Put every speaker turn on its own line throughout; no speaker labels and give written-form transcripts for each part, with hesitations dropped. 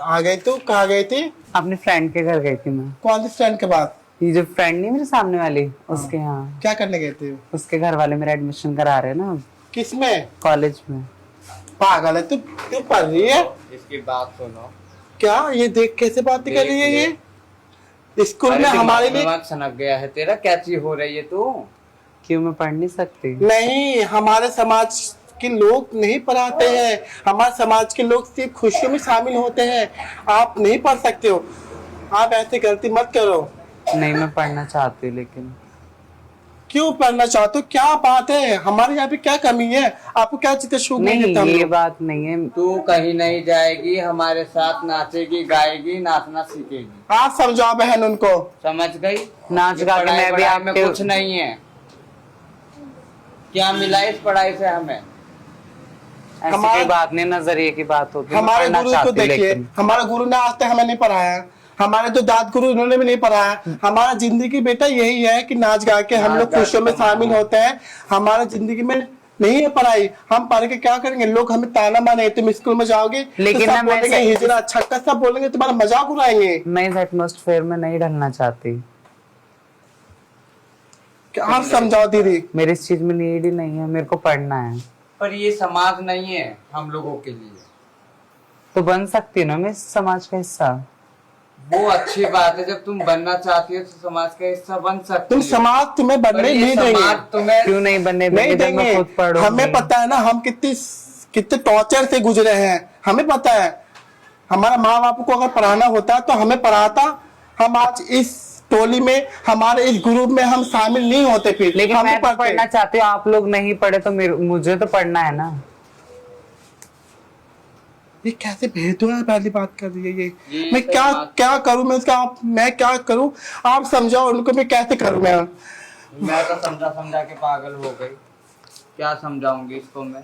आ गई तू? कहाँ गई थी?
अपने फ्रेंड के घर गई थी मैं।
कौन सी फ्रेंड के बाद?
ये जो फ्रेंड नहीं मेरे सामने वाली, उसके यहाँ।
क्या करने गए थे?
उसके घर वाले मेरा एडमिशन करा रहे हैं ना
किसमें?
कॉलेज में।
पागल है तू? क्यों पढ़ रही है?
इसकी बात सुनो।
क्या ये देख कैसे बात कर रही है ये? स्कूल में हमारे लिए
दिमाग सनक गया है तेरा, क्या चीज हो रही है तू?
क्यों मैं पढ़ नहीं सकती?
नहीं, हमारे समाज के लोग नहीं पढ़ाते हैं। हमारे समाज के लोग सिर्फ खुशियों में शामिल होते हैं। आप नहीं पढ़ सकते हो। आप ऐसे गलती मत करो।
नहीं, मैं पढ़ना चाहती, लेकिन
क्यों पढ़ना चाहते हो? क्या बात है? हमारे यहाँ पे क्या कमी है? आपको क्या चीजें शौक
नहीं,
देता हम
ये
लोग?
बात नहीं है।
तू कहीं नहीं जाएगी, हमारे साथ नाचेगी, गाएगी, नाचना सीखेगी।
आप समझाओ बहन उनको।
समझ गई?
नाच गा के मैं भी
में
आपके
कुछ नहीं है। क्या मिला इस पढ़ाई से हमें?
ऐसी
हमारा-
की बात नहीं, नजरिए की बात होती है। मैं
हमारे
पढ़ना
गुरु को
चाहती,
देखिए,
लेकिन
हमारे गुरु ने आज तक हमें नहीं पढ़ाया। हमारे जो दाद गुरु उन्होंने भी नहीं पढ़ाया। हमारा जिंदगी बेटा यही है कि नाच गा के हम लोग खुशियों में शामिल होते हैं। हमारे जिंदगी में नहीं है पढ़ाई। हम पढ़ के क्या करेंगे? लोग हमें ताना मारेंगे। तुम स्कूल में जाओगे
लेकिन
तो
ना
सब
मैं
बोलेंगे हिजरा छक्का, सब बोलेंगे तुम्हारा मजाक उड़ाएंगे।
मैं इस एटमॉस्फेयर में नहीं ढलना चाहती।
आप समझाओ दीदी।
मेरी इस चीज में नीड ही नहीं है, मेरे को पढ़ना है।
पर ये समाज नहीं है हम लोगों के लिए।
तो बन सकती ना मैं इस समाज का हिस्सा।
वो अच्छी बात है, जब तुम बनना चाहती हो तो समाज का हिस्सा बन सकती
तुम
हो।
समाज तुम्हें
पर
बनने
ये
नहीं
समाज
देंगे।
तुम्हें
क्यों नहीं बनने
नहीं
जब मैं
देंगे।
खुद पढ़ूंगी।
हमें पता है ना हम कितने टॉर्चर से गुजरे हैं। हमें पता है। हमारा माँ बाप को अगर पढ़ाना होता तो हमें पढ़ाता। हम आज इस टोली में, हमारे इस ग्रुप में हम शामिल नहीं होते। फिर
लेकिन
हम
मैं
भी
तो
पढ़ते।
पढ़ना चाहती हूँ, आप लोग नहीं पढ़े तो मुझे तो पढ़ना है ना।
ये कैसे भेदभाव वाली बात कर रही है ये?
ये
मैं
सही
क्या
बात-
क्या करूं? मैं क्या करूं? आप समझाओ उनको। मैं कैसे करूं?
मैं तो समझा के पागल हो गई। क्या समझाऊंगी इसको मैं?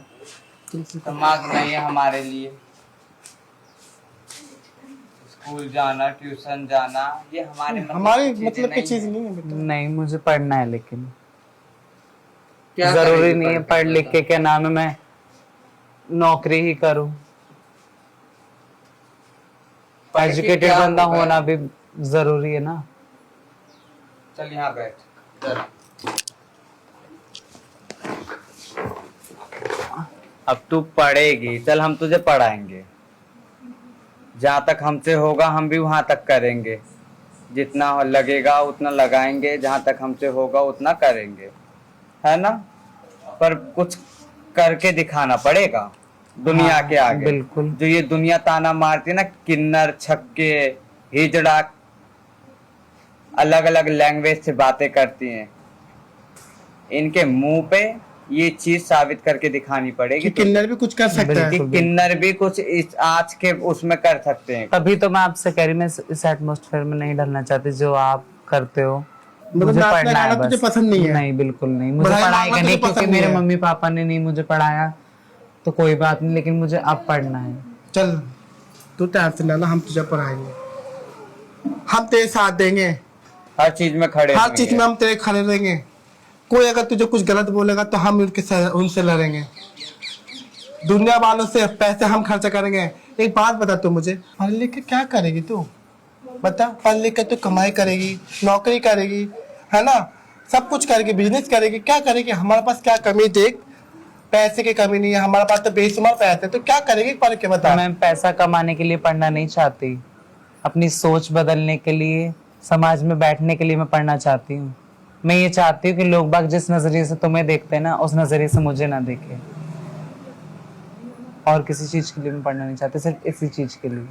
समाज नहीं है हमारे लिए। स्कूल जाना, ट्यूशन जाना, ये
हमारी
चीजें
मतलब की
नहीं
चीज
है।
नहीं है बेटा।
नहीं, मुझे पढ़ना है, लेकिन
क्या
जरूरी
करेगी
नहीं है
पढ़
पढ़ लिख के क्या नाम है मैं नौकरी ही करूं।
पढ़ के
एजुकेटेड
क्या
बंदा
होगा?
होना भी जरूरी है ना।
चल यहाँ बैठ जरा। अब तू पढ़ेगी, चल हम तुझे पढ़ाएंगे। जहाँ तक हमसे होगा हम भी वहां तक करेंगे। जितना लगेगा उतना लगाएंगे, जहाँ तक हमसे होगा उतना करेंगे, है ना? पर कुछ करके दिखाना पड़ेगा दुनिया
हाँ,
के आगे।
बिल्कुल।
जो ये दुनिया ताना मारती है ना, किन्नर, छक्के, हिजड़ा, अलग अलग लैंग्वेज से बातें करती हैं, इनके मुंह पे ये चीज साबित करके दिखानी पड़ेगी
कि किन्नर भी कुछ कर सकता है।
कि किन्नर भी कुछ इस आज के उसमें कर सकते हैं।
तभी तो मैं आपसे कह रही, मैं इस एटमॉस्फेयर में नहीं ढलना चाहती जो आप करते हो।
मतलब
मुझे
नाचना
पढ़ना है
गाना
बस।
तुझे पसंद नहीं है?
नहीं, बिल्कुल नहीं। मुझे
पढ़ाई
पढ़ाई
मारना
करनी,
तुझे
क्योंकि
पसंद
मेरे
नहीं है?
मम्मी पापा ने नहीं मुझे पढ़ाया तो कोई बात नहीं, लेकिन मुझे अब पढ़ना है।
चल तू टेंशन ना, हम तुझे पढ़ाएंगे। हम तेरे साथ देंगे।
हर चीज में खड़े
हर
होंगे।
चीज में हम तेरे खड़े रहेंगे। कोई अगर तुझे कुछ गलत बोलेगा तो हम उनसे लड़ेंगे। दुनिया वालों से पैसे हम खर्चा करेंगे। एक बात बता तू मुझे, पढ़ लिख के क्या करेगी तू? बता। पढ़ लिख के तू कमाई करेगी, नौकरी करेगी, है ना? सब कुछ करेगी, बिजनेस करेगी, क्या करेगी? हमारे पास क्या कमी? देख, पैसे की कमी नहीं है हमारे पास, तो बेशुमार पैसे। तो क्या करेगी पढ़ के? बता।
मैं पैसा कमाने के लिए पढ़ना नहीं चाहती, अपनी सोच बदलने के लिए, समाज में बैठने के लिए मैं पढ़ना चाहती हूँ। मैं ये चाहती हूँ कि लोग बाग जिस नजरिए से तुम्हें देखते हैं ना, उस नजरिए से मुझे ना देखे। और किसी चीज के लिए मैं पढ़ना नहीं चाहती, सिर्फ इसी चीज के लिए।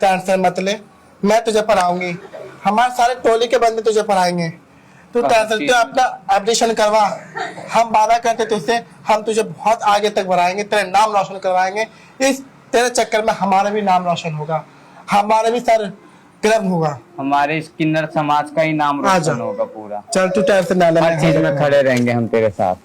टेंशन मत ले, मैं तुझे पढ़ाऊंगी। हमारे सारे टोली के बंदे तुझे पढ़ाएंगे। तू टेंशन, तू अपना एडमिशन करवा। हम वादा करते तुझसे, हम तुझे बहुत आगे तक बढ़ाएंगे, तेरे नाम रोशन करवाएंगे। इस तेरे चक्कर में हमारा भी नाम रोशन होगा, हमारा भी सर गर्व होगा।
हमारे इस किन्नर समाज का ही नाम
आजा।
रोशन होगा पूरा।
चल तू टेंशन ना ले,
हर चीज में खड़े रहेंगे हम तेरे साथ।